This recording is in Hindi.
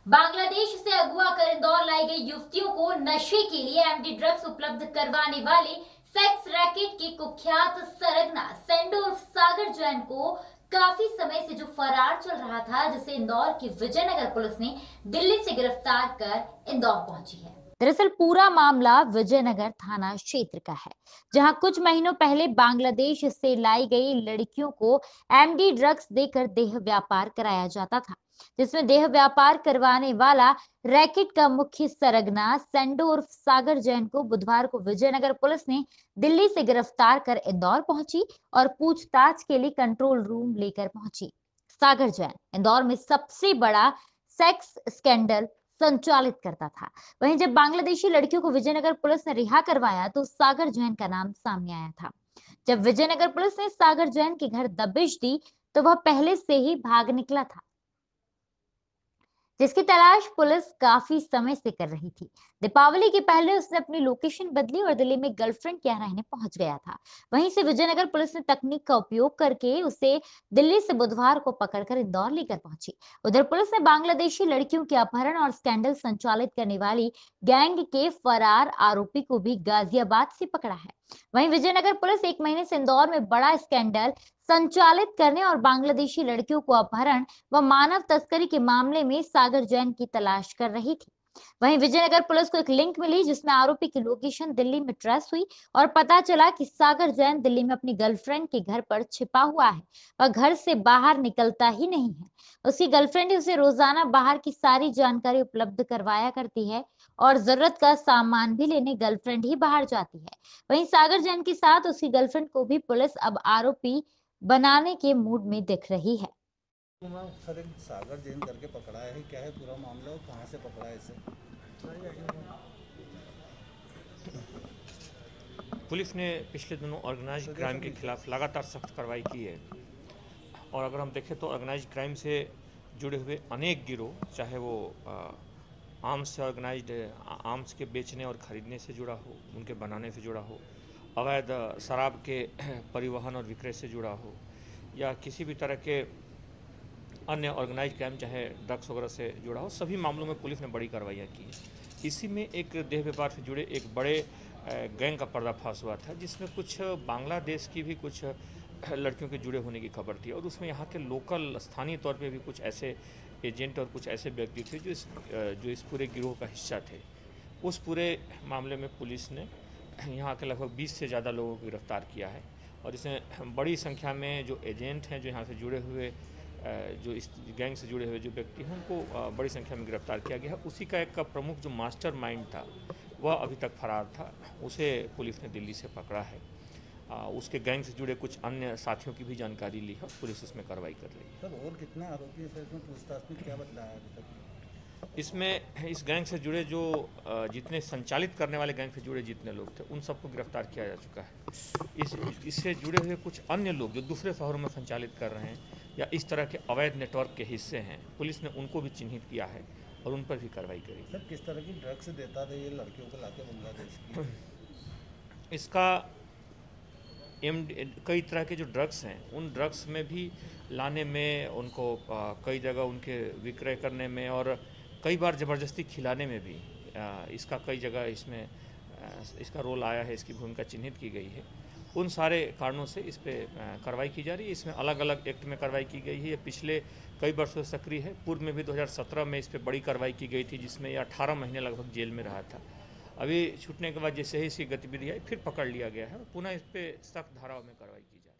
बांग्लादेश से अगवा कर इंदौर लाई गई युवतियों को नशे के लिए एमडी ड्रग्स उपलब्ध करवाने वाले सेक्स रैकेट के कुख्यात सरगना सेंडो उर्फ सागर जैन को काफी समय से जो फरार चल रहा था, जिसे इंदौर की विजयनगर पुलिस ने दिल्ली से गिरफ्तार कर इंदौर पहुंची है। दरअसल पूरा मामला विजयनगर थाना क्षेत्र का है, जहां कुछ महीनों पहले बांग्लादेश से लाई गई लड़कियों को एमडी ड्रग्स देकर देह व्यापार कराया जाता था, जिसमें देह व्यापार करवाने वाला रैकेट का मुख्य सरगना सेंडो उर्फ सागर जैन को बुधवार को विजयनगर पुलिस ने दिल्ली से गिरफ्तार कर इंदौर पहुंची और पूछताछ के लिए कंट्रोल रूम लेकर पहुंची। सागर जैन इंदौर में सबसे बड़ा सेक्स स्कैंडल संचालित करता था। वहीं जब बांग्लादेशी लड़कियों को विजयनगर पुलिस ने रिहा करवाया तो सागर जैन का नाम सामने आया था। जब विजयनगर पुलिस ने सागर जैन के घर दबिश दी तो वह पहले से ही भाग निकला था, जिसकी तलाश पुलिस काफी समय से कर रही थी। दीपावली के पहले उसने अपनी लोकेशन बदली और दिल्ली में गर्लफ्रेंड के यहाँ रहने पहुंच गया था। वहीं से विजयनगर पुलिस ने तकनीक का उपयोग करके उसे दिल्ली से बुधवार को पकड़कर इंदौर लेकर पहुंची। उधर पुलिस ने बांग्लादेशी लड़कियों के अपहरण और स्कैंडल संचालित करने वाली गैंग के फरार आरोपी को भी गाजियाबाद से पकड़ा है। वहीं विजयनगर पुलिस एक महीने से इंदौर में बड़ा स्कैंडल संचालित करने और बांग्लादेशी लड़कियों को अपहरण व मानव तस्करी के मामले में सागर जैन की तलाश कर रही थी। वहीं विजयनगर पुलिस को एक लिंक मिली जिसमें आरोपी की लोकेशन दिल्ली में ट्रेस हुई और पता चला कि सागर जैन दिल्ली में अपनी गर्लफ्रेंड के घर पर छिपा हुआ है। वह घर से बाहर निकलता ही नहीं है। उसकी गर्लफ्रेंड उसे रोजाना बाहर की सारी जानकारी उपलब्ध करवाया करती है और जरूरत का सामान भी लेने गर्लफ्रेंड ही बाहर जाती है। वहीं सागर जैन के साथ उसकी गर्लफ्रेंड को भी पुलिस अब आरोपी बनाने के मूड में दिख रही है। सर एक सागर जैन करके पकड़ा है, क्या है पूरा मामला और कहाँ से पकड़ा है इसे? पुलिस ने पिछले दिनों ऑर्गेनाइज क्राइम के खिलाफ लगातार सख्त कार्रवाई की है और अगर हम देखें तो ऑर्गेनाइज क्राइम से जुड़े हुए अनेक गिरोह, चाहे वो आर्म्स से ऑर्गेनाइज्ड आर्म्स के बेचने और खरीदने से जुड़ा हो, उनके बनाने से जुड़ा हो, अवैध शराब के परिवहन और विक्रय से जुड़ा हो, या किसी भी तरह के अन्य ऑर्गेनाइज क्राइम चाहे ड्रग्स वगैरह से जुड़ा हो, सभी मामलों में पुलिस ने बड़ी कार्रवाइयाँ की है। इसी में एक देह व्यापार से जुड़े एक बड़े गैंग का पर्दाफाश हुआ था, जिसमें कुछ बांग्लादेश की भी कुछ लड़कियों के जुड़े होने की खबर थी और उसमें यहाँ के लोकल स्थानीय तौर पे भी कुछ ऐसे एजेंट और कुछ ऐसे व्यक्ति थे जो इस पूरे गिरोह का हिस्सा थे। उस पूरे मामले में पुलिस ने यहाँ के लगभग 20 से ज़्यादा लोगों को गिरफ्तार किया है और इसमें बड़ी संख्या में जो एजेंट हैं, जो यहाँ से जुड़े हुए, जो इस गैंग से जुड़े हुए जो व्यक्ति हैं, उनको बड़ी संख्या में गिरफ्तार किया गया है। उसी का एक प्रमुख जो मास्टर माइंड था वह अभी तक फरार था, उसे पुलिस ने दिल्ली से पकड़ा है। उसके गैंग से जुड़े कुछ अन्य साथियों की भी जानकारी ली है, पुलिस इसमें कार्रवाई कर रही है। सर और कितने आरोपी हैं सर इसमें? पूछताछ में क्या बदला है अभी तक? इसमें इस गैंग से जुड़े जो जितने संचालित करने वाले गैंग से जुड़े जितने लोग थे, उन सबको गिरफ्तार किया जा चुका है। इससे जुड़े हुए कुछ अन्य लोग जो दूसरे शहरों में संचालित कर रहे हैं या इस तरह के अवैध नेटवर्क के हिस्से हैं, पुलिस ने उनको भी चिन्हित किया है और उन पर भी कार्रवाई करी। सर किस तरह की ड्रग्स देता था ये लड़कियों को लाके बांग्लादेश की? इसका कई तरह के जो ड्रग्स हैं, उन ड्रग्स में भी लाने में, उनको कई जगह उनके विक्रय करने में और कई बार ज़बरदस्ती खिलाने में भी इसका कई जगह इसमें इसका रोल आया है, इसकी भूमिका चिन्हित की गई है। उन सारे कारणों से इस पर कार्रवाई की जा रही है। इसमें अलग अलग एक्ट में कार्रवाई की गई है। ये पिछले कई वर्षों से सक्रिय है। पूर्व में भी 2017 में इस पर बड़ी कार्रवाई की गई थी, जिसमें ये 18 महीने लगभग जेल में रहा था। अभी छूटने के बाद जैसे ही इसकी गतिविधि आई, फिर पकड़ लिया गया है और पुनः इस पर सख्त धाराओं में कार्रवाई की जाए।